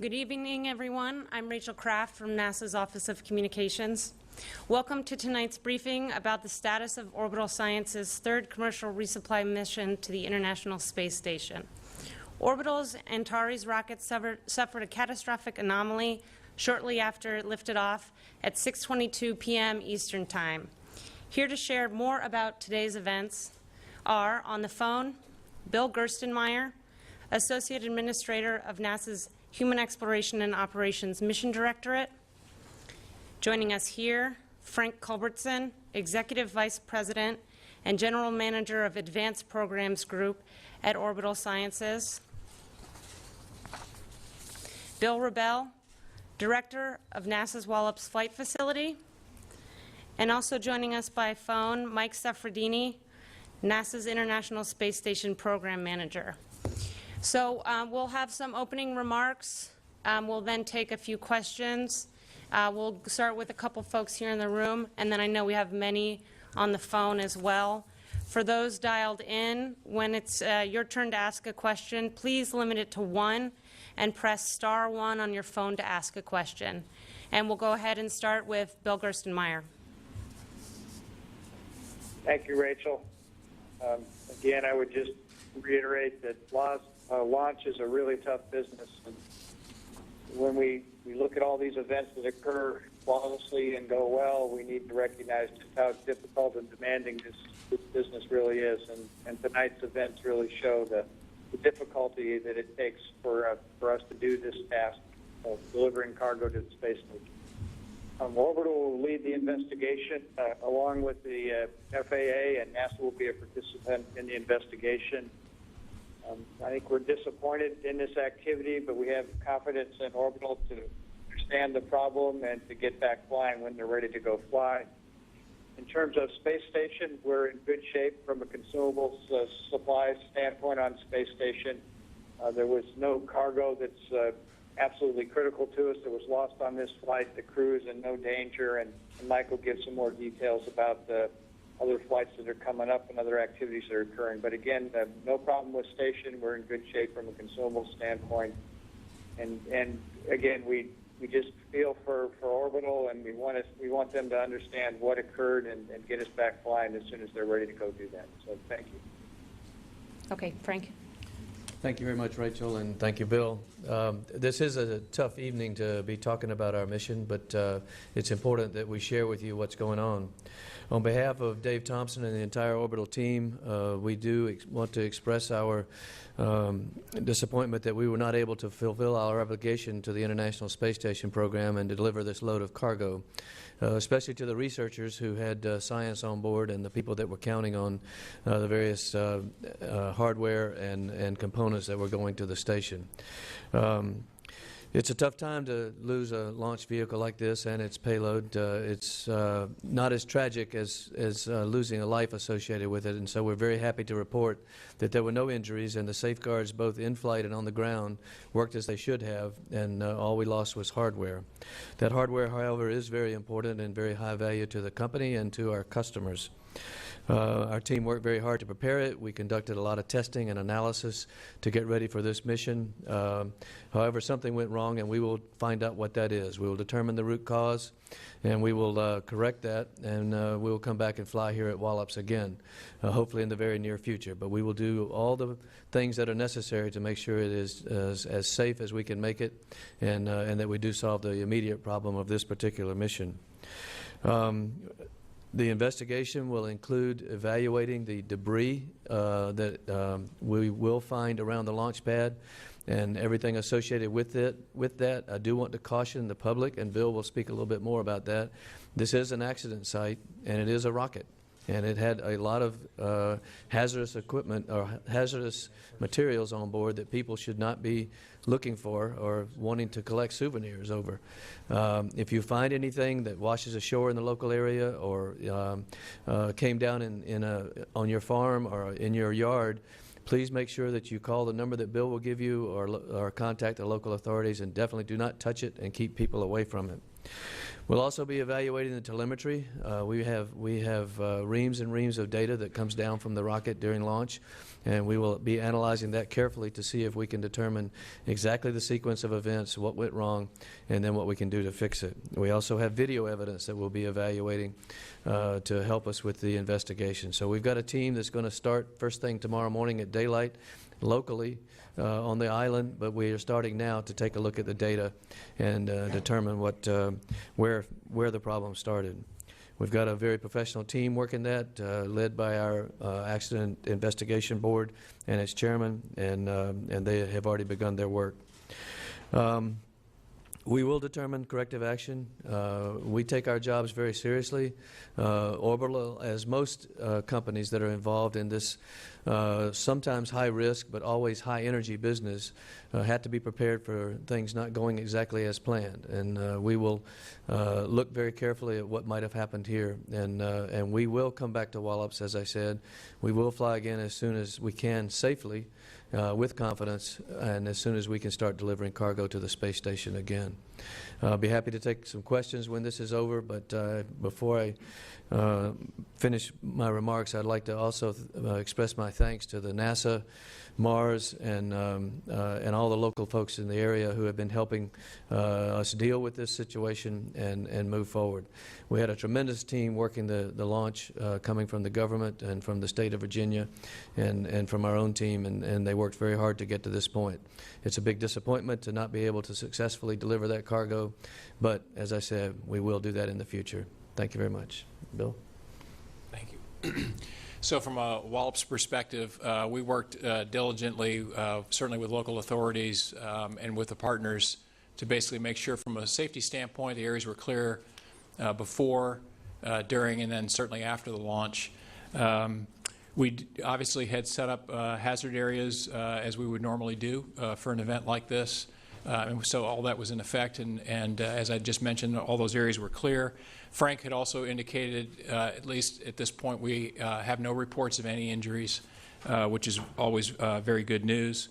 Good evening, everyone. I'm Rachel Kraft from NASA's Office of Communications. Welcome to tonight's briefing about the status of Orbital Science's third commercial resupply mission to the International Space Station. Orbital's Antares rocket suffered a catastrophic anomaly shortly after it lifted off at 6:22 p.m. Eastern Time. Here to share more about today's events are, on the phone, Bill Gerstenmaier, Associate Administrator of NASA's Human Exploration and Operations Mission Directorate. Joining us here, Frank Culbertson, Executive Vice President and General Manager of Advanced Programs Group at Orbital Sciences. Bill Rebell, Director of NASA's Wallops Flight Facility. And also joining us by phone, Mike Staffredini, NASA's International Space Station Program Manager. So we'll have some opening remarks. We'll then take a few questions. We'll start with a couple folks here in the room, and then I know we have many on the phone as well. For those dialed in, when it's your turn to ask a question, please limit it to one and press *1 on your phone to ask a question. And we'll go ahead and start with Bill Gerstenmaier. Thank you, Rachel. Again, I would just reiterate that launch is a really tough business. And when we look at all these events that occur flawlessly and go well, we need to recognize just how difficult and demanding this business really is. And tonight's events really show the difficulty that it takes for us to do this task of delivering cargo to the space station. Orbital will lead the investigation along with the FAA, and NASA will be a participant in the investigation. I think we're disappointed in this activity, but we have confidence in Orbital to understand the problem and to get back flying when they're ready to go fly. In terms of space station, we're in good shape from a consumables supply standpoint on space station. There was no cargo that's absolutely critical to us that was lost on this flight. The crew is in no danger, and Mike will give some more details about the other flights that are coming up and other activities that are occurring. But again, no problem with station. We're in good shape from a consumable standpoint. And again, we just feel for Orbital, and we want them to understand what occurred and get us back flying as soon as they're ready to go do that. So thank you. Okay, Frank. Thank you very much, Rachel, and thank you, Bill. This is a tough evening to be talking about our mission, but it's important that we share with you what's going on. On behalf of Dave Thompson and the entire Orbital team, we do want to express our disappointment that we were not able to fulfill our obligation to the International Space Station program and deliver this load of cargo, especially to the researchers who had science on board and the people that were counting on the various hardware and components that were going to the station. It's a tough time to lose a launch vehicle like this and its payload. It's not as tragic as losing a life associated with it, and so we're very happy to report that there were no injuries, and the safeguards both in flight and on the ground worked as they should have, and all we lost was hardware. That hardware, however, is very important and very high value to the company and to our customers. Our team worked very hard to prepare it. We conducted a lot of testing and analysis to get ready for this mission. However, something went wrong, and we will find out what that is. We will determine the root cause, and we will correct that, and we will come back and fly here at Wallops again, hopefully in the very near future. But we will do all the things that are necessary to make sure it is as safe as we can make it, and that we do solve the immediate problem of this particular mission. The investigation will include evaluating the debris that we will find around the launch pad and everything associated with it. With that, I do want to caution the public, and Bill will speak a little bit more about that. This is an accident site, and it is a rocket, and it had a lot of hazardous equipment or hazardous materials on board that people should not be looking for or wanting to collect souvenirs over. If you find anything that washes ashore in the local area or came down on your farm or in your yard, please make sure that you call the number that Bill will give you or contact the local authorities, and definitely do not touch it and keep people away from it. We'll also be evaluating the telemetry. We have reams and reams of data that comes down from the rocket during launch, and we will be analyzing that carefully to see if we can determine exactly the sequence of events, what went wrong, and then what we can do to fix it. We also have video evidence that we'll be evaluating to help us with the investigation. So we've got a team that's going to start first thing tomorrow morning at daylight locally on the island, but we are starting now to take a look at the data and determine where the problem started. We've got a very professional team working that, led by our Accident Investigation Board and its chairman, and they have already begun their work. We will determine corrective action. We take our jobs very seriously. Orbital, as most companies that are involved in this sometimes high risk but always high energy business, had to be prepared for things not going exactly as planned. And we will look very carefully at what might have happened here. And we will come back to Wallops, as I said. We will fly again as soon as we can safely, with confidence, and as soon as we can start delivering cargo to the space station again. I'll be happy to take some questions when this is over, but before I finish my remarks, I'd like to also express my thanks to the NASA, Mars, and all the local folks in the area who have been helping us deal with this situation and move forward. We had a tremendous team working the launch, coming from the government and from the state of Virginia and from our own team, and they worked very hard to get to this point. It's a big disappointment to not be able to successfully deliver that cargo, but as I said, we will do that in the future. Thank you very much. Bill? Thank you. So from a Wallops perspective, we worked diligently, certainly with local authorities and with the partners, to basically make sure from a safety standpoint the areas were clear before, during, and then certainly after the launch. We obviously had set up hazard areas as we would normally do for an event like this. And so all that was in effect, and as I just mentioned, all those areas were clear. Frank had also indicated, at least at this point, we have no reports of any injuries, which is always very good news.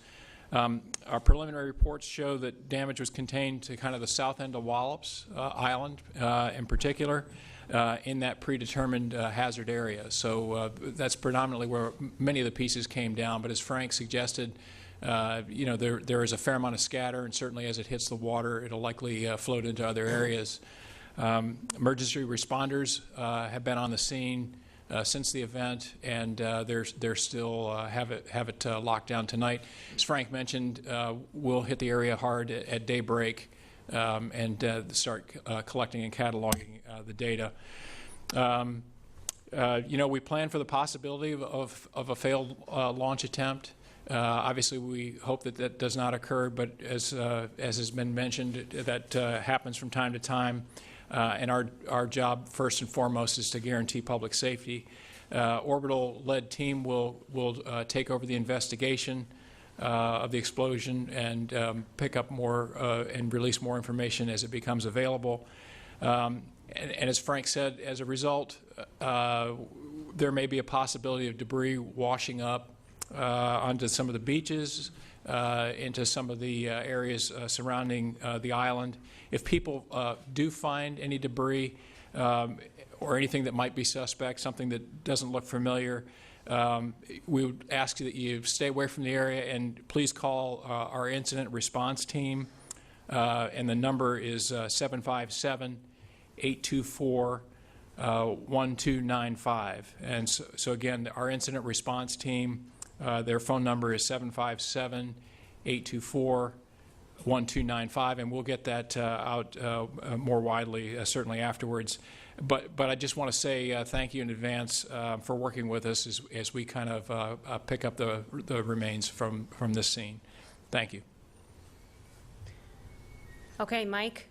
Our preliminary reports show that damage was contained to kind of the south end of Wallops Island in particular, in that predetermined hazard area. So that's predominantly where many of the pieces came down, but as Frank suggested, you know, there is a fair amount of scatter, and certainly as it hits the water, it'll likely float into other areas. Emergency responders have been on the scene since the event, and they're still have it locked down tonight. As Frank mentioned, we'll hit the area hard at daybreak and start collecting and cataloging the data. You know, we plan for the possibility of a failed launch attempt. Obviously, we hope that that does not occur, but as has been mentioned, that happens from time to time. And our job, first and foremost, is to guarantee public safety. Orbital-led team will take over the investigation of the explosion and pick up more and release more information as it becomes available. And as Frank said, as a result, there may be a possibility of debris washing up onto some of the beaches, into some of the areas surrounding the island. If people do find any debris or anything that might be suspect, something that doesn't look familiar, we would ask that you stay away from the area and please call our incident response team. And the number is 757-824-1295. And so again, our incident response team, their phone number is 757-824-1295, and we'll get that out more widely, certainly afterwards. But I just want to say thank you in advance for working with us as we kind of pick up the remains from this scene. Thank you. Okay, Mike.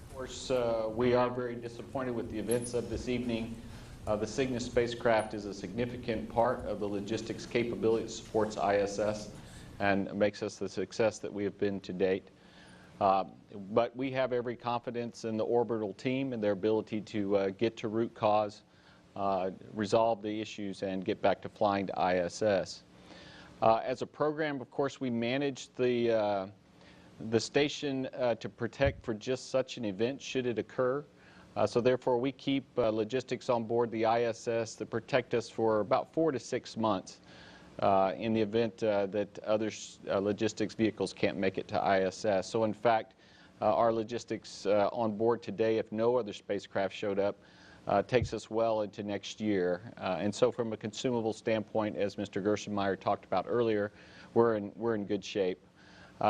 Of course, we are very disappointed with the events of this evening. The Cygnus spacecraft is a significant part of the logistics capability that supports ISS and makes us the success that we have been to date. But we have every confidence in the Orbital team and their ability to get to root cause, resolve the issues, and get back to flying to ISS. As a program, of course, we manage the station to protect for just such an event should it occur. So therefore, we keep logistics on board the ISS that protect us for about 4 to 6 months in the event that other logistics vehicles can't make it to ISS. So in fact, our logistics on board today, if no other spacecraft showed up, takes us well into next year. And so from a consumable standpoint, as Mr. Gerstenmaier talked about earlier, we're in good shape.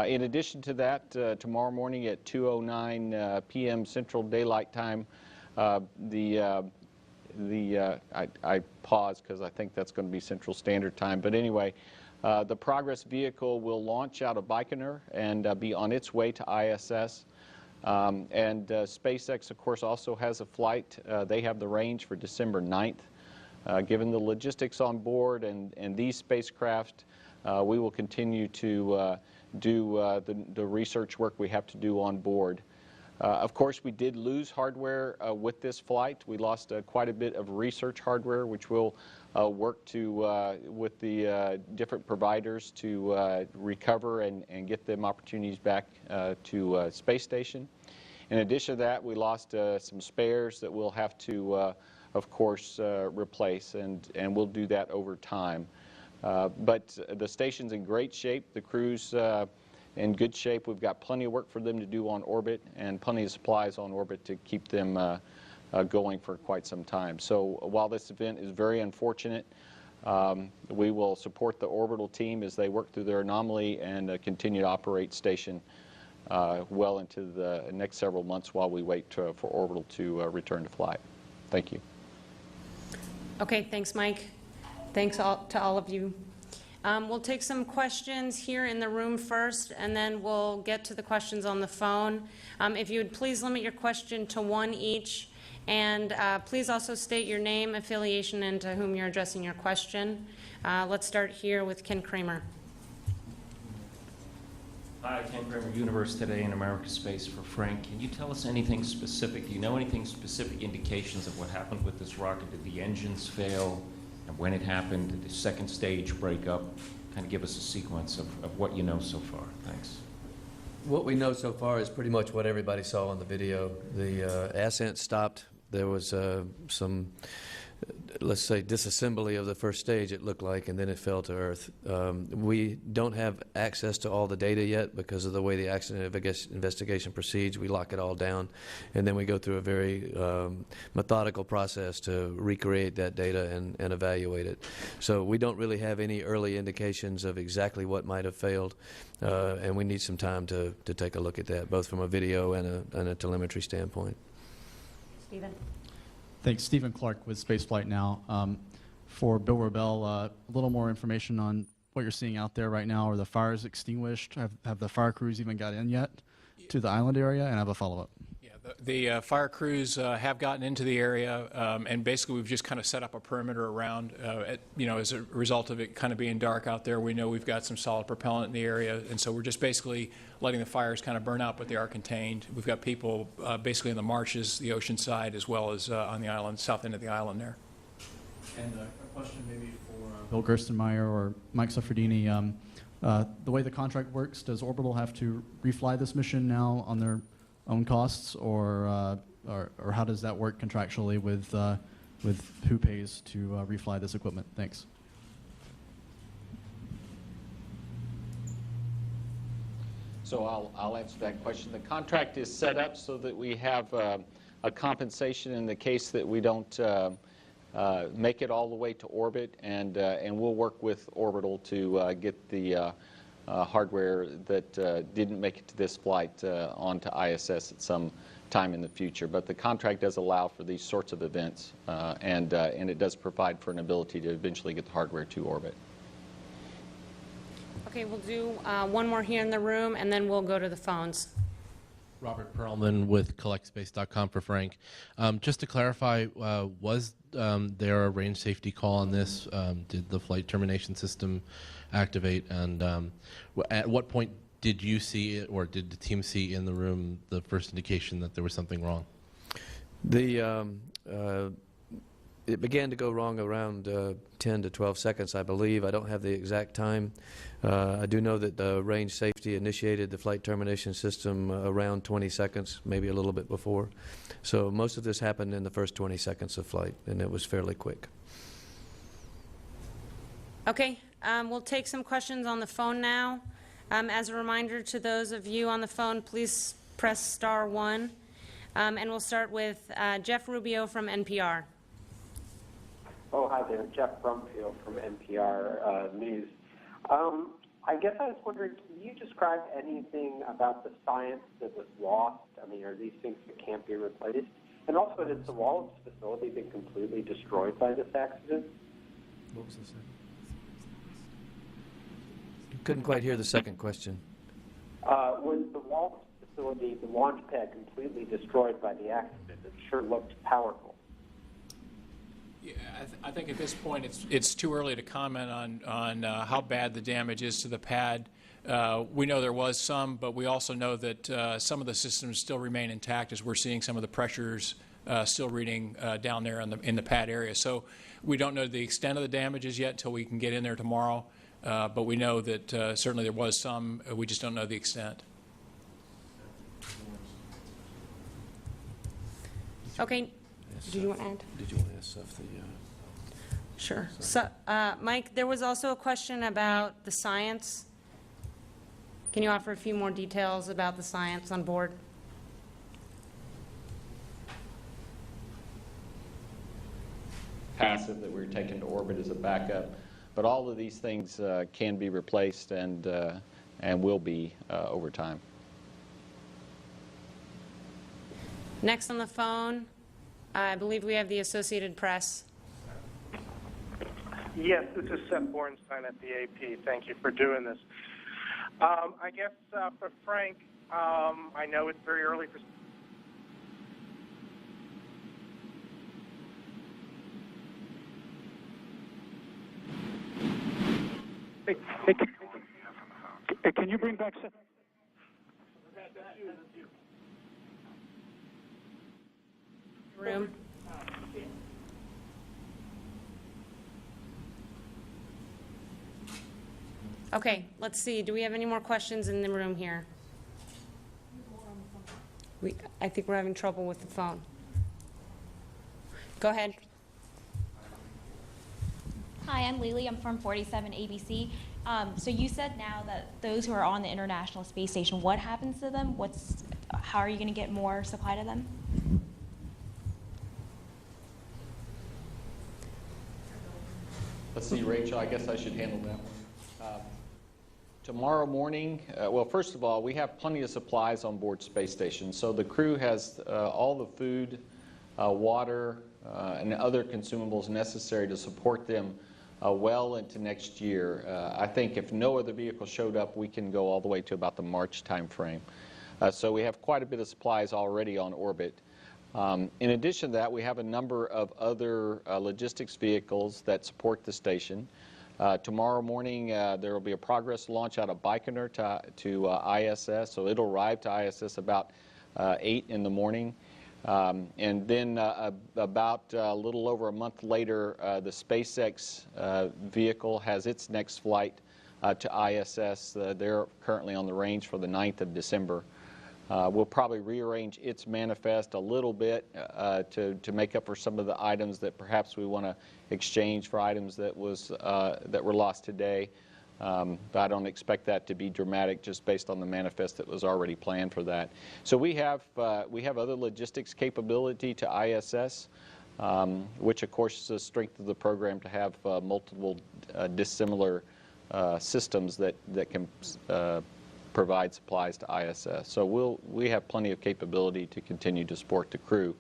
In addition to that, tomorrow morning at 2:09 p.m. Central Daylight Time, I pause because I think that's going to be Central Standard Time. But anyway, the Progress vehicle will launch out of Baikonur and be on its way to ISS. SpaceX, of course, also has a flight. They have the range for December 9th. Given the logistics on board and these spacecraft, we will continue to do the research work we have to do on board. Of course, we did lose hardware with this flight. We lost quite a bit of research hardware, which we'll work to with the different providers to recover and get them opportunities back to space station. In addition to that, we lost some spares that we'll have to, of course, replace, and we'll do that over time. But the station's in great shape. The crew's in good shape. We've got plenty of work for them to do on orbit and plenty of supplies on orbit to keep them going for quite some time. So while this event is very unfortunate, we will support the Orbital team as they work through their anomaly and continue to operate station well into the next several months while we wait for Orbital to return to flight. Thank you. Okay, thanks, Mike. Thanks to all of you. We'll take some questions here in the room first, and then we'll get to the questions on the phone. If you would please limit your question to one each, and please also state your name, affiliation, and to whom you're addressing your question. Let's start here with Ken Kramer. Hi, Ken Kramer, Universe Today and America Space for Frank. Can you tell us anything specific? Do you know anything specific indications of what happened with this rocket? Did the engines fail? And when it happened, did the second stage break up? Kind of give us a sequence of what you know so far. Thanks. What we know so far is pretty much what everybody saw on the video. The ascent stopped. There was some, let's say, disassembly of the first stage, it looked like, and then it fell to Earth. We don't have access to all the data yet because of the way the accident investigation proceeds. We lock it all down, and then we go through a very methodical process to recreate that data and evaluate it. So we don't really have any early indications of exactly what might have failed, and we need some time to take a look at that, both from a video and a telemetry standpoint. Stephen. Thanks. Stephen Clark with Spaceflight Now. For Bill Rebell, a little more information on what you're seeing out there right now. Are the fires extinguished? Have the fire crews even got in yet to the island area? And I have a follow-up. Yeah, the fire crews have gotten into the area, and basically we've just kind of set up a perimeter around. As a result of it kind of being dark out there, we know we've got some solid propellant in the area, and so we're just basically letting the fires kind of burn out, but they are contained. We've got people basically in the marshes, the ocean side, as well as on the island, south end of the island there. And a question maybe for Bill Gerstenmaier or Mike Suffredini. The way the contract works, does Orbital have to refly this mission now on their own costs, or how does that work contractually with who pays to refly this equipment? Thanks. So I'll answer that question. The contract is set up so that we have a compensation in the case that we don't make it all the way to orbit, and we'll work with Orbital to get the hardware that didn't make it to this flight onto ISS at some time in the future. But the contract does allow for these sorts of events, and it does provide for an ability to eventually get the hardware to orbit. Okay, we'll do one more here in the room, and then we'll go to the phones. Robert Perlman with CollectSpace.com for Frank. Just to clarify, was there a range safety call on this? Did the flight termination system activate? And at what point did you see it, or did the team see in the room the first indication that there was something wrong? it began to go wrong around 10 to 12 seconds, I believe. I don't have the exact time. I do know that the range safety initiated the flight termination system around 20 seconds, maybe a little bit before. So most of this happened in the first 20 seconds of flight, and it was fairly quick. Okay, we'll take some questions on the phone now. As a reminder to those of you on the phone, please press *1. And we'll start with Jeff Rubio from NPR. Oh, hi there. Jeff Brumfield from NPR News. I guess I was wondering, can you describe anything about the science that was lost? I mean, are these things that can't be replaced? And also, has the Wallops facility been completely destroyed by this accident? What was the second? Couldn't quite hear the second question. Was the Wallops facility, the launch pad, completely destroyed by the accident? It sure looked powerful. Yeah, I think at this point it's too early to comment on how bad the damage is to the pad. We know there was some, but we also know that some of the systems still remain intact as we're seeing some of the pressures still reading down there in the pad area. So we don't know the extent of the damages yet until we can get in there tomorrow, but we know that certainly there was some. We just don't know the extent. Okay, did you want to add? Did you want to ask Seth Sure. So, Mike, there was also a question about the science. Can you offer a few more details about the science on board? Passive that we're taking to orbit as a backup, but all of these things can be replaced and will be over time. Next on the phone, I believe we have the Associated Press. Yes, this is Seth Bornstein at the AP. Thank you for doing this. I guess for Frank, I know it's very early for... Hey, can you bring back Seth? Room. Okay, let's see. Do we have any more questions in the room here? I think we're having trouble with the phone. Go ahead. Hi, I'm Lily. I'm from 47 ABC. So you said now that those who are on the International Space Station, what happens to them? How are you going to get more supply to them? Let's see, Rachel, I guess I should handle that one. Tomorrow morning, well, first of all, we have plenty of supplies on board space station. So the crew has all the food, water, and other consumables necessary to support them well into next year. I think if no other vehicle showed up, we can go all the way to about the March time frame. So we have quite a bit of supplies already on orbit. In addition to that, we have a number of other logistics vehicles that support the station. Tomorrow morning, there will be a progress launch out of Baikonur to ISS, so it'll arrive to ISS about 8 in the morning. And then about a little over a month later, the SpaceX vehicle has its next flight to ISS. They're currently on the range for the 9th of December. We'll probably rearrange its manifest a little bit to make up for some of the items that perhaps we want to exchange for items that were lost today. But I don't expect that to be dramatic just based on the manifest that was already planned for that. So we have other logistics capability to ISS, which of course is a strength of the program to have multiple dissimilar systems that can provide supplies to ISS. So we have plenty of capability to continue to support the crew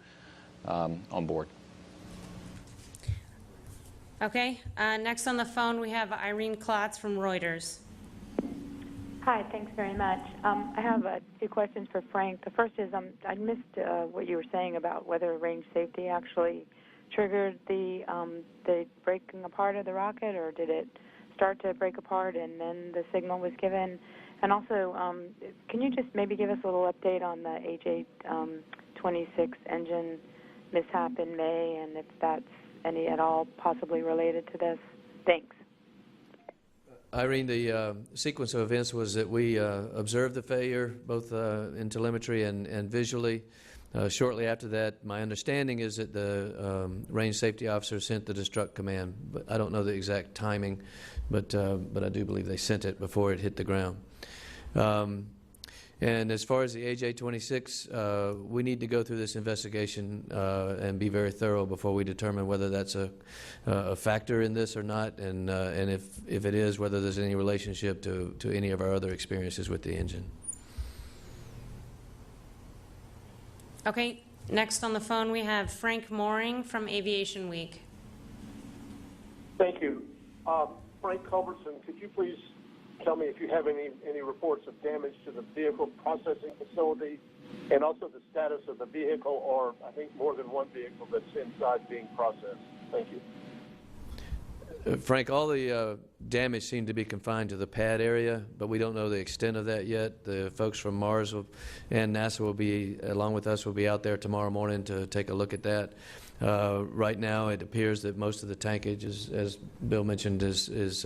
on board. Okay, next on the phone we have Irene Klotz from Reuters. Hi, thanks very much. I have two questions for Frank. The first is I missed what you were saying about whether range safety actually triggered the breaking apart of the rocket, or did it start to break apart and then the signal was given? And also, can you just maybe give us a little update on the H-826 engine mishap in May, and if that's any at all possibly related to this? Thanks. Irene, the sequence of events was that we observed the failure both in telemetry and visually. Shortly after that, my understanding is that the range safety officer sent the destruct command, but I don't know the exact timing, but I do believe they sent it before it hit the ground. And as far as the AJ-26, we need to go through this investigation and be very thorough before we determine whether that's a factor in this or not, and if it is, whether there's any relationship to any of our other experiences with the engine. Okay, next on the phone we have Frank Mooring from Aviation Week. Thank you. Frank Culbertson, could you please tell me if you have any reports of damage to the vehicle processing facility and also the status of the vehicle, or I think more than one vehicle that's inside being processed? Thank you. Frank, all the damage seemed to be confined to the pad area, but we don't know the extent of that yet. The folks from Mars and NASA will be, along with us, will be out there tomorrow morning to take a look at that. Right now, it appears that most of the tankage, as Bill mentioned, is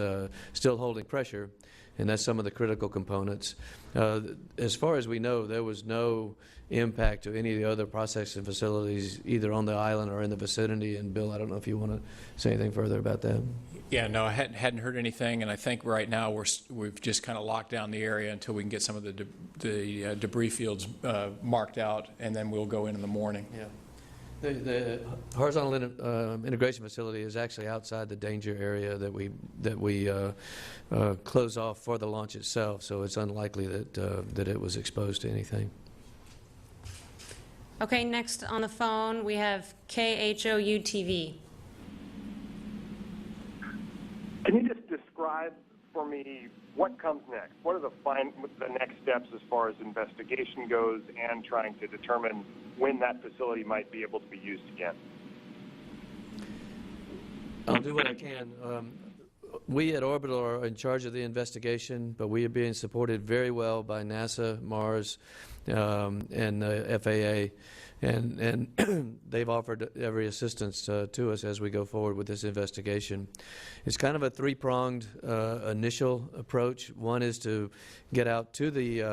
still holding pressure, and that's some of the critical components. As far as we know, there was no impact to any of the other processing facilities, either on the island or in the vicinity. And Bill, I don't know if you want to say anything further about that. Yeah, no, I hadn't heard anything, and I think right now we've just kind of locked down the area until we can get some of the debris fields marked out, and then we'll go in the morning. Yeah. The horizontal integration facility is actually outside the danger area that we close off for the launch itself, so it's unlikely that it was exposed to anything. Okay, next on the phone we have KHOU TV. Can you just describe for me what comes next? What are the next steps as far as investigation goes and trying to determine when that facility might be able to be used again? I'll do what I can. We at Orbital are in charge of the investigation, but we are being supported very well by NASA, Mars, and the FAA, and they've offered every assistance to us as we go forward with this investigation. It's kind of a three-pronged initial approach. One is to get out to the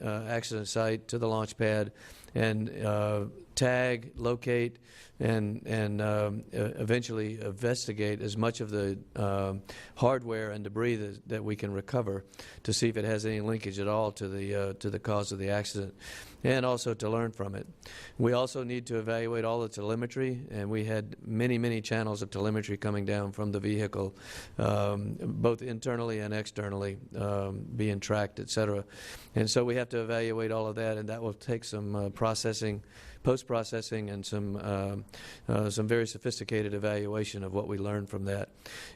accident site, to the launch pad, and tag, locate, and eventually investigate as much of the hardware and debris that we can recover to see if it has any linkage at all to the cause of the accident, and also to learn from it. We also need to evaluate all the telemetry, and we had many channels of telemetry coming down from the vehicle, both internally and externally, being tracked, etc. And so we have to evaluate all of that, and that will take some processing, post-processing, and some very sophisticated evaluation of what we learned from that.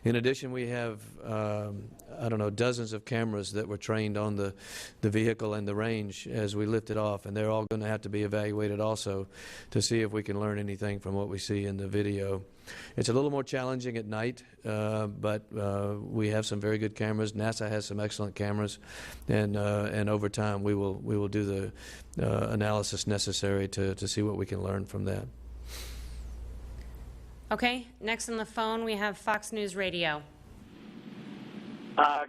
In addition, we have, I don't know, dozens of cameras that were trained on the vehicle and the range as we lift it off, and they're all going to have to be evaluated also to see if we can learn anything from what we see in the video. It's a little more challenging at night, but we have some very good cameras. NASA has some excellent cameras, and over time we will do the analysis necessary to see what we can learn from that. Okay, next on the phone we have Fox News Radio.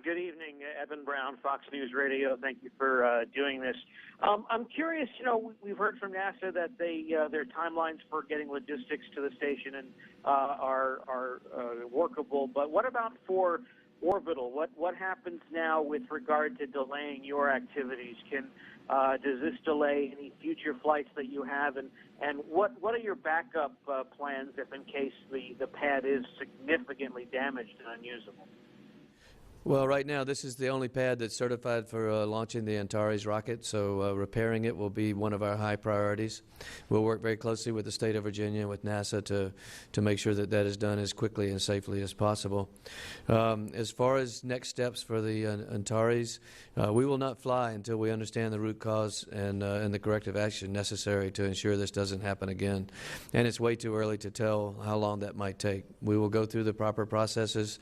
Good evening, Evan Brown, Fox News Radio. Thank you for doing this. I'm curious, we've heard from NASA that their timelines for getting logistics to the station and are workable, but what about for Orbital? What happens now with regard to delaying your activities? Does this delay any future flights that you have, and what are your backup plans if in case the pad is significantly damaged and unusable? Well, right now, this is the only pad that's certified for launching the Antares rocket, so repairing it will be one of our high priorities. We'll work very closely with the state of Virginia and with NASA to make sure that that is done as quickly and safely as possible. As far as next steps for the Antares, we will not fly until we understand the root cause and the corrective action necessary to ensure this doesn't happen again. And it's way too early to tell how long that might take. We will go through the proper processes.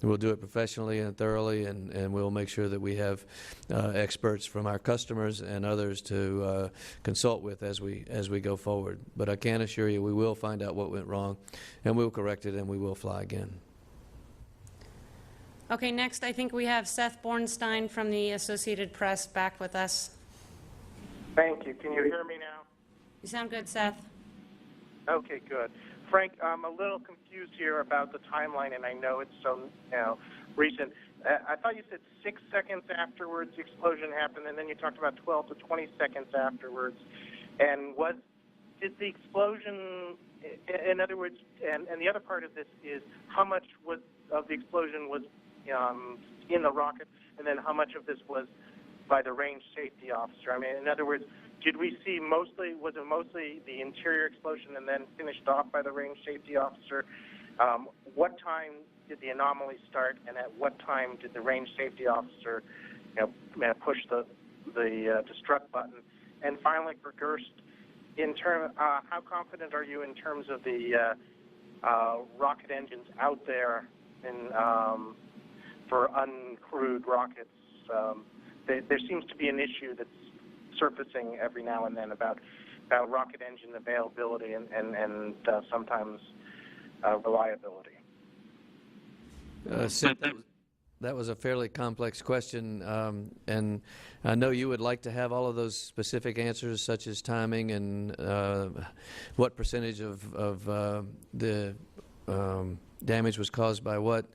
We'll do it professionally and thoroughly thoroughly, and we'll make sure that we have experts from our customers and others to consult with as we go forward. But I can assure you we will find out what went wrong, and we'll correct it, and we will fly again. Okay, next I think we have Seth Bornstein from the Associated Press back with us. Thank you. Can you hear me now? You sound good, Seth. Okay, good. Frank, I'm a little confused here about the timeline, and I know it's so recent. I thought you said 6 seconds afterwards the explosion happened, and then you talked about 12 to 20 seconds afterwards. And did the explosion, in other words, and the other part of this is how much of the explosion was in the rocket, and then how much of this was by the range safety officer? I mean, in other words, did we see was it mostly the interior explosion and then finished off by the range safety officer? What time did the anomaly start, and at what time did the range safety officer push the destruct button? And finally, for Gerst, how confident are you in terms of the rocket engines out there for uncrewed rockets? There seems to be an issue that's surfacing every now and then about rocket engine availability and sometimes reliability. Seth, that was a fairly complex question, and I know you would like to have all of those specific answers, such as timing and what percentage of the damage was caused by what.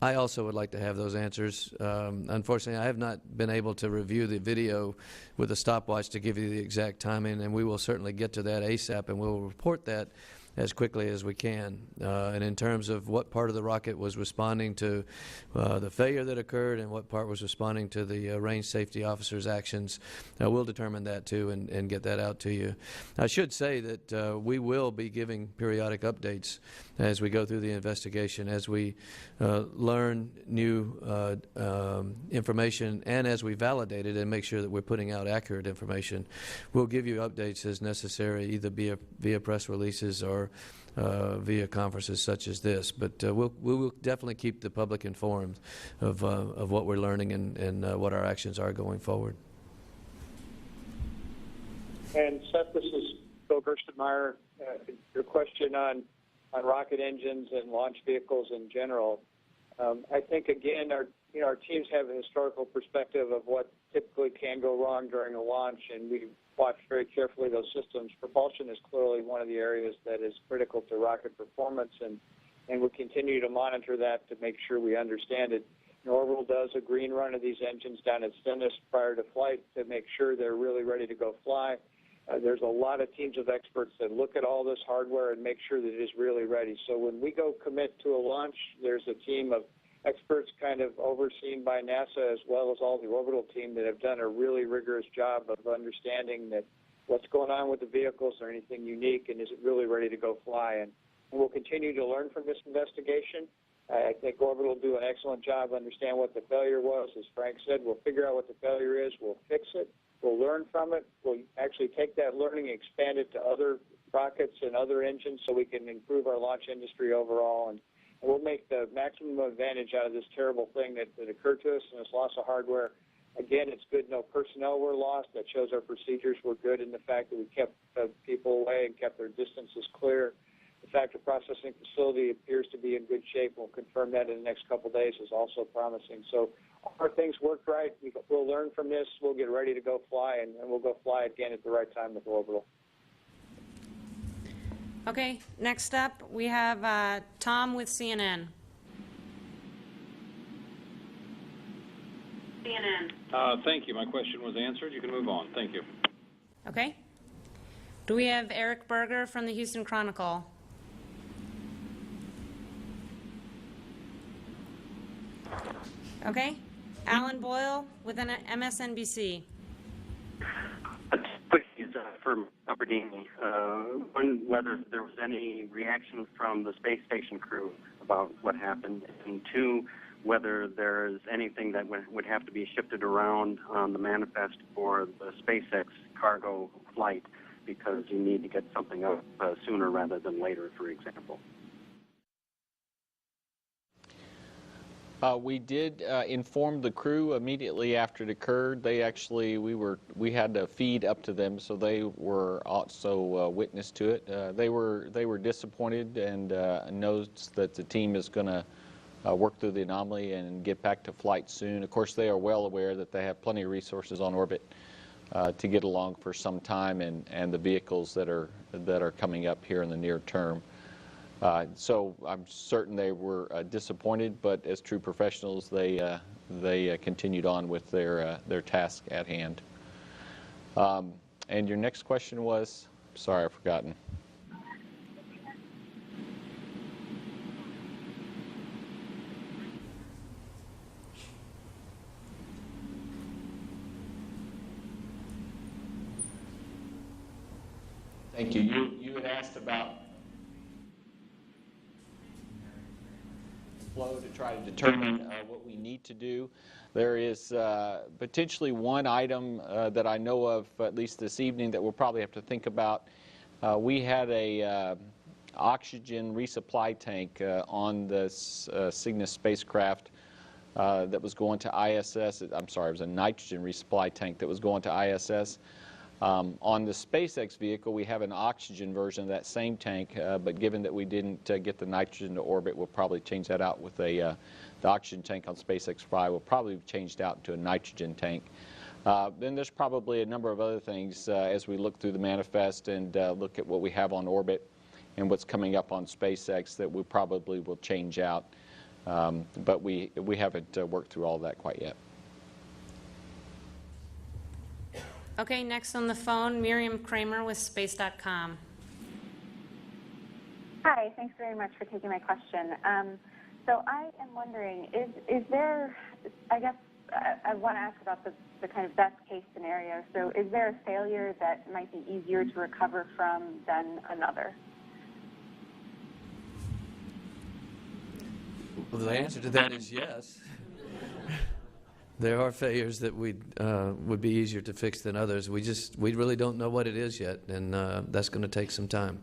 I also would like to have those answers. Unfortunately, I have not been able to review the video with a stopwatch to give you the exact timing, and we will certainly get to that ASAP, and we'll report that as quickly as we can. And in terms of what part of the rocket was responding to the failure that occurred and what part was responding to the range safety officer's actions, we'll determine that too and get that out to you. I should say that we will be giving periodic updates as we go through the investigation, as we learn new information, and as we validate it and make sure that we're putting out accurate information. We'll give you updates as necessary, either via press releases or via conferences such as this. But we will definitely keep the public informed of what we're learning and what our actions are going forward. And Seth, this is Bill Gerstenmaier. Your question on rocket engines and launch vehicles in general. I think, again, our teams have a historical perspective of what typically can go wrong during a launch, and we watch very carefully those systems. Propulsion is clearly one of the areas that is critical to rocket performance, and we'll continue to monitor that to make sure we understand it. Orbital does a green run of these engines down at Stennis prior to flight to make sure they're really ready to go fly. There's a lot of teams of experts that look at all this hardware and make sure that it is really ready. So when we go commit to a launch, there's a team of experts kind of overseen by NASA as well as all the Orbital team that have done a really rigorous job of understanding that what's going on with the vehicles, or anything unique, and is it really ready to go fly. And we'll continue to learn from this investigation. I think Orbital will do an excellent job understand what the failure was. As Frank said, we'll figure out what the failure is, we'll fix it, we'll learn from it, we'll actually take that learning and expand it to other rockets and other engines so we can improve our launch industry overall. And we'll make the maximum advantage out of this terrible thing that occurred to us and this loss of hardware. Again, it's good no personnel were lost. That shows our procedures were good in the fact that we kept people away and kept their distances clear. The factor processing facility appears to be in good shape. We'll confirm that in the next couple of days, is also promising. So our things worked right. We'll learn from this. We'll get ready to go fly, and we'll go fly again at the right time with Orbital. Okay, next up we have Tom with CNN. Thank you. My question was answered. You can move on. Thank you. Okay. Do we have Eric Berger from the Houston Chronicle? Okay. Alan Boyle with an MSNBC. Questions for Aberdeen. One, whether there was any reaction from the space station crew about what happened, and two, whether there's anything that would have to be shifted around on the manifest for the SpaceX cargo flight, because you need to get something up sooner rather than later, for example. We did inform the crew immediately after it occurred. They actually, we had a feed up to them, so they were also witness to it. They were disappointed and knows that the team is going to work through the anomaly and get back to flight soon. Of course, they are well aware that they have plenty of resources on orbit to get along for some time, and the vehicles that are coming up here in the near term. So I'm certain they were disappointed, but as true professionals, they continued on with their task at hand. And your next question was? Sorry, I've forgotten. Thank you. You had asked about flow to try to determine what we need to do. There is potentially one item that I know of, at least this evening, that we'll probably have to think about. We had a oxygen resupply tank on this Cygnus spacecraft that was going to ISS. I'm sorry, it was a nitrogen resupply tank that was going to ISS. On the SpaceX vehicle, we have an oxygen version of that same tank, but given that we didn't get the nitrogen to orbit, we'll probably change that out with the oxygen tank on SpaceX 5. We'll probably change it out to a nitrogen tank. Then there's probably a number of other things as we look through the manifest and look at what we have on orbit and what's coming up on SpaceX that we probably will change out. But we haven't worked through all that quite yet. Okay, next on the phone, Miriam Kramer with Space.com. Hi, thanks very much for taking my question. So I am wondering, is there, I guess I want to ask about the kind of best case scenario. So is there a failure that might be easier to recover from than another? Well, the answer to that is yes. There are failures that would be easier to fix than others. We really don't know what it is yet, and that's going to take some time.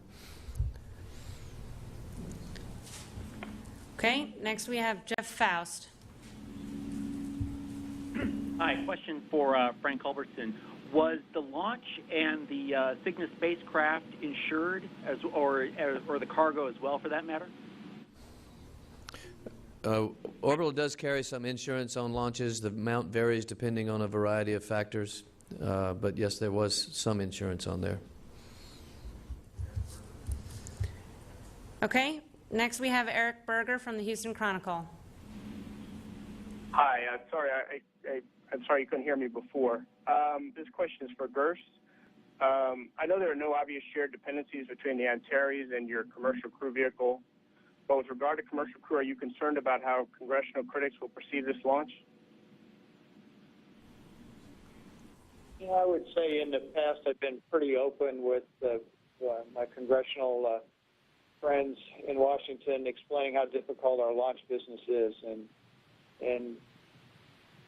Okay, next we have Jeff Faust. Hi, question for Frank Culbertson. Was the launch and the Cygnus spacecraft insured, or the cargo as well, for that matter? Orbital does carry some insurance on launches. The amount varies depending on a variety of factors. But yes, there was some insurance on there. Okay, next we have Eric Berger from the Houston Chronicle. Hi, I'm sorry you couldn't hear me before. This question is for Gers. I know there are no obvious shared dependencies between the Antares and your commercial crew vehicle. But with regard to commercial crew, are you concerned about how congressional critics will perceive this launch? Yeah, I would say in the past I've been pretty open with my congressional friends in Washington, explaining how difficult our launch business is, and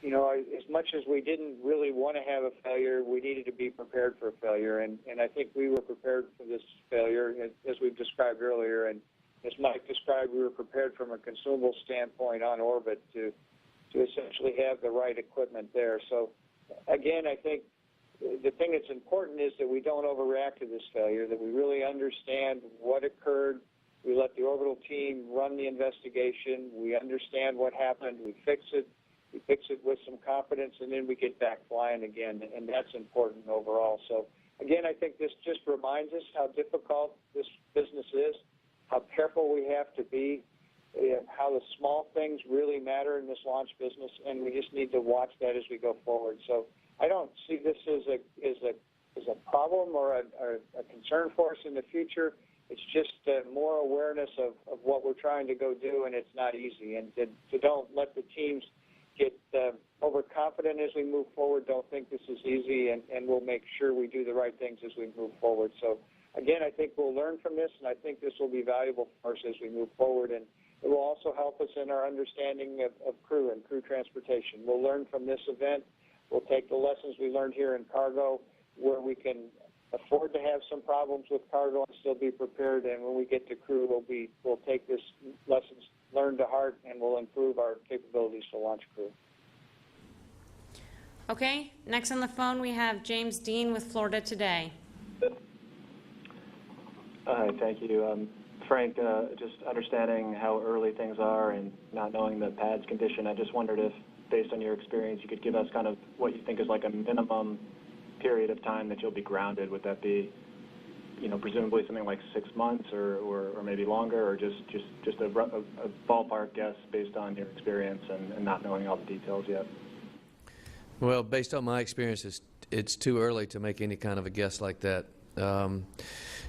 you know, as much as we didn't really want to have a failure, we needed to be prepared for a failure, and I think we were prepared for this failure, as we've described earlier, and as Mike described, we were prepared from a consumable standpoint on orbit to essentially have the right equipment there. So, again, I think the thing that's important is that we don't overreact to this failure, that we really understand what occurred. We let the orbital team run the investigation. We understand what happened. We fix it. We fix it with some confidence, and then we get back flying again, and that's important overall. So, again, I think this just reminds us how difficult this business is, how careful we have to be, how the small things really matter in this launch business, and we just need to watch that as we go forward. So I don't see this as a problem or a concern for us in the future. It's just more awareness of what we're trying to go do, and it's not easy. And to don't let the teams get overconfident as we move forward. Don't think this is easy, and we'll make sure we do the right things as we move forward. So, again, I think we'll learn from this, and I think this will be valuable for us as we move forward, and it will also help us in our understanding of crew and crew transportation. We'll learn from this event. We'll take the lessons we learned here in cargo, where we can afford to have some problems with cargo and still be prepared, and when we get to crew, we'll take this lessons learned to heart and will improve our capabilities for launch crew. Okay, next on the phone we have James Dean with Florida Today. Hi, thank you. Frank, just understanding how early things are and not knowing the pad's condition, I just wondered if, based on your experience, you could give us kind of what you think is like a minimum period of time that you'll be grounded. Would that be, presumably something like 6 months or maybe longer, or just a ballpark guess based on your experience and not knowing all the details yet? Well, based on my experience, it's too early to make any kind of a guess like that.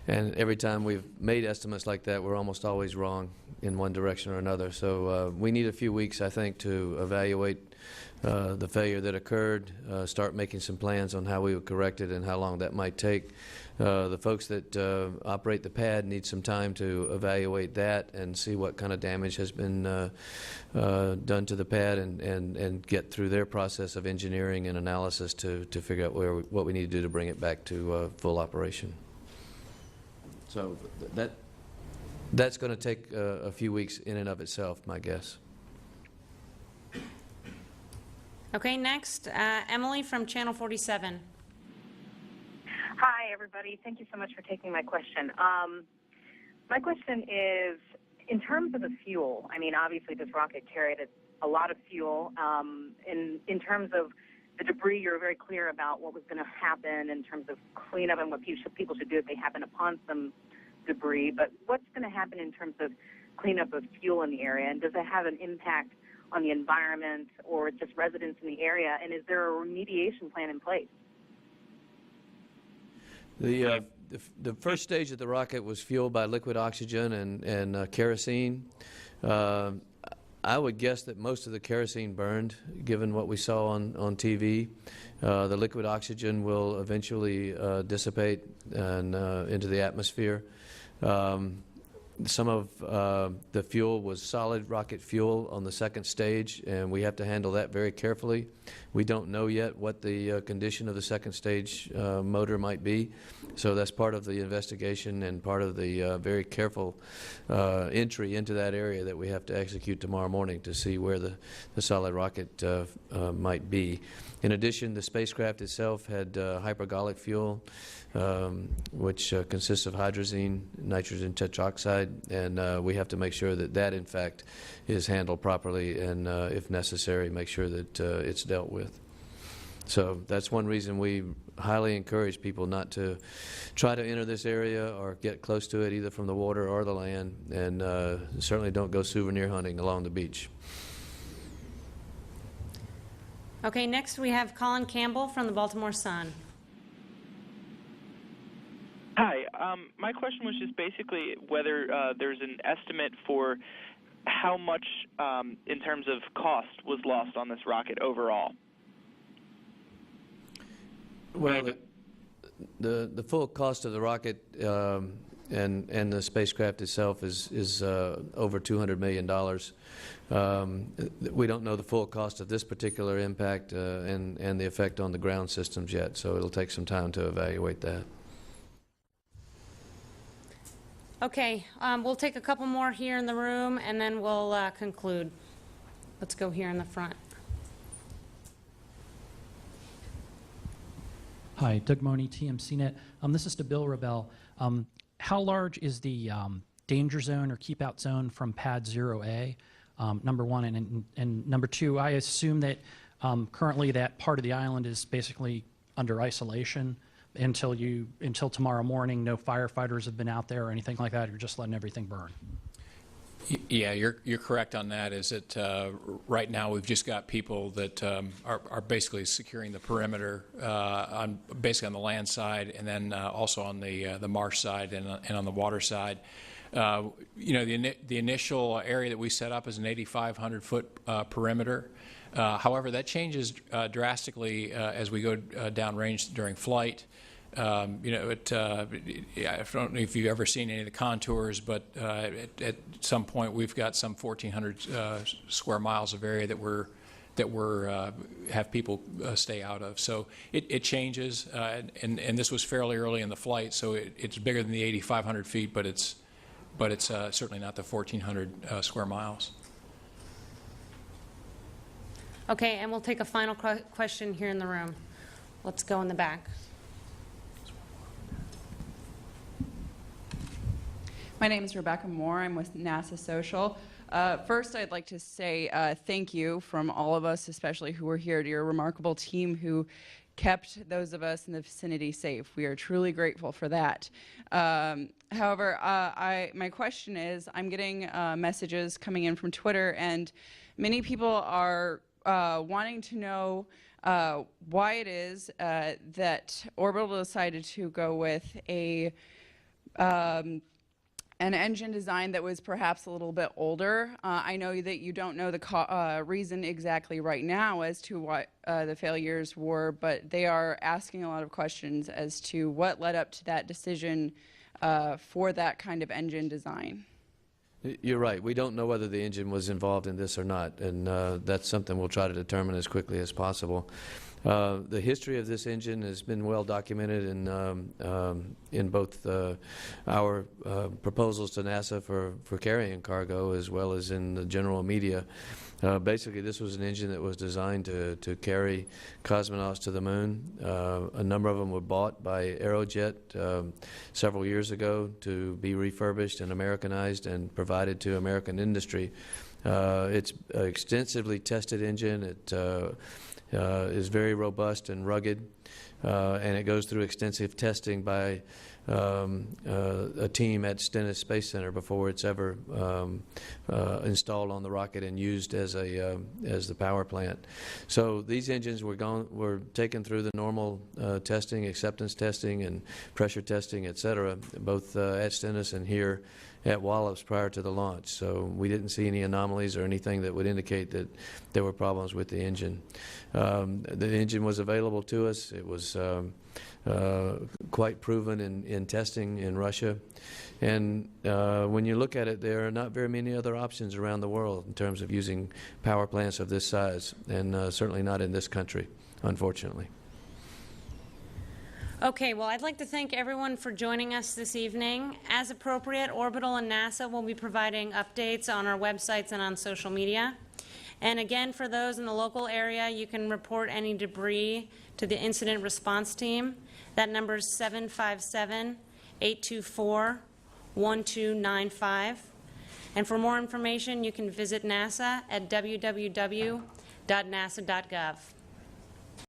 And every time we've made estimates like that, we're almost always wrong in one direction or another. So we need a few weeks, I think, to evaluate the failure that occurred, start making some plans on how we would correct it and how long that might take. The folks that operate the pad need some time to evaluate that and see what kind of damage has been done to the pad and get through their process of engineering and analysis to figure out what we need to do to bring it back to full operation. So that's going to take a few weeks in and of itself, my guess. Okay, next, Emily from Channel 47. Hi, everybody. Thank you so much for taking my question. My question is, in terms of the fuel, I mean, obviously this rocket carried a lot of fuel. In terms of the debris, you're very clear about what was going to happen in terms of cleanup and what people should do if they happen upon some debris. But what's going to happen in terms of cleanup of fuel in the area? And does it have an impact on the environment or just residents in the area? And is there a remediation plan in place? The first stage of the rocket was fueled by liquid oxygen and kerosene. I would guess that most of the kerosene burned, given what we saw on TV. The liquid oxygen will eventually dissipate and into the atmosphere. Some of the fuel was solid rocket fuel on the second stage, and we have to handle that very carefully. We don't know yet what the condition of the second stage motor might be, so that's part of the investigation and part of the very careful entry into that area that we have to execute tomorrow morning to see where the solid rocket might be. In addition, the spacecraft itself had hypergolic fuel, which consists of hydrazine, nitrogen tetroxide, and we have to make sure that that, in fact, is handled properly and, if necessary, make sure that it's dealt with. So that's one reason we highly encourage people not to try to enter this area or get close to it, either from the water or the land, and certainly don't go souvenir hunting along the beach. Okay, next we have Colin Campbell from the Baltimore Sun. Hi, my question was just basically whether there's an estimate for how much, in terms of cost, was lost on this rocket overall. Well, the full cost of the rocket and the spacecraft itself is over $200 million. We don't know the full cost of this particular impact and the effect on the ground systems yet, so it'll take some time to evaluate that. Okay, we'll take a couple more here in the room, and then we'll conclude. Let's go here in the front. Hi, Doug Money, TMCnet. This is to Bill Rebell. How large is the danger zone or keep out zone from pad 0A? Number one, and number two, I assume that currently that part of the island is basically under isolation until tomorrow morning. No firefighters have been out there or anything like that. You're just letting everything burn. Yeah, you're correct on that. Is that right now we've just got people that are basically securing the perimeter basically on the land side, and then also on the marsh side and on the water side. The initial area that we set up is an 8,500 foot perimeter. However, that changes drastically as we go downrange during flight. I don't know if you've ever seen any of the contours, but at some point we've got some 1,400 square miles of area that we're have people stay out of. So it changes, and this was fairly early in the flight, so it's bigger than the 8,500 feet, but but it's certainly not the 1,400 square miles. Okay, and we'll take a final question here in the room. Let's go in the back. My name is Rebecca Moore. I'm with NASA Social. First, I'd like to say thank you from all of us, especially who were here, to your remarkable team who kept those of us in the vicinity safe. We are truly grateful for that. However, my question is, I'm getting messages coming in from Twitter, and many people are wanting to know why it is that Orbital decided to go with an engine design that was perhaps a little bit older. I know that you don't know the reason exactly right now as to what the failures were, but they are asking a lot of questions as to what led up to that decision for that kind of engine design. You're right. We don't know whether the engine was involved in this or not, and that's something we'll try to determine as quickly as possible. The history of this engine has been well documented in both our proposals to NASA for carrying cargo as well as in the general media. Basically, this was an engine that was designed to carry cosmonauts to the moon. A number of them were bought by Aerojet several years ago to be refurbished and Americanized and provided to American industry. It's an extensively tested engine. It is very robust and rugged, and it goes through extensive testing by a team at Stennis Space Center before it's ever installed on the rocket and used as the power plant. So these engines were taken through the normal testing, acceptance testing, and pressure testing, etc., both at Stennis and here at Wallops prior to the launch. So we didn't see any anomalies or anything that would indicate that there were problems with the engine. The engine was available to us. It was quite proven in testing in Russia. And when you look at it, there are not very many other options around the world in terms of using power plants of this size, and certainly not in this country, unfortunately. Okay, well, I'd like to thank everyone for joining us this evening. As appropriate, Orbital and NASA will be providing updates on our websites and on social media. And again, for those in the local area, you can report any debris to the incident response team. That number is 757-824-1295. And for more information, you can visit NASA at www.nasa.gov.